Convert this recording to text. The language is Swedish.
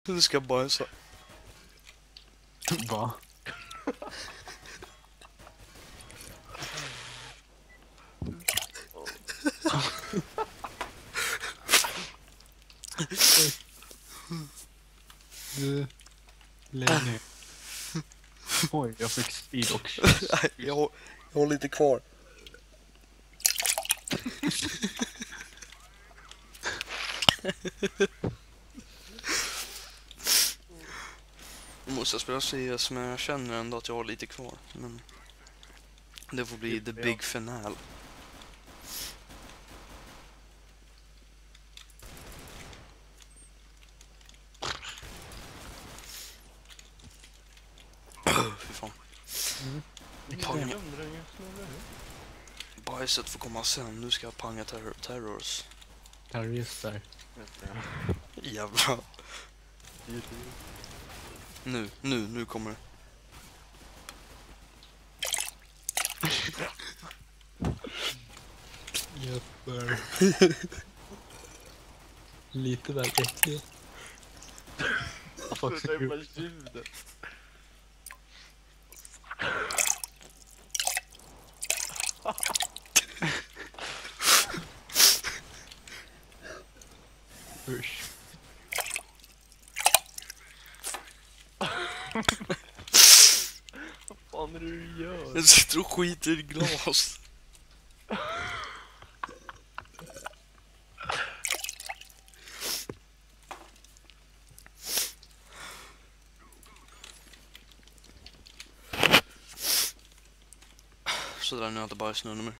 Du ska bajsa. Va? Du, lägg ner. Oj, jag fick speed och Nej, jag håller lite kvar. Nu måste jag spela CS, men jag känner ändå att jag har lite kvar. Men det får bli the big finale. Fy fan. Panga. Bajset får komma sen. Nu ska jag panga terrors. Terrorister. Jävlar. Nu kommer det. Jävlar. Lite väl äckligt. Fuck you. Usch. Vad fan är det du gör? Jag sitter och skiter i glas. Sådär, nu har jag inte bajs nu mer.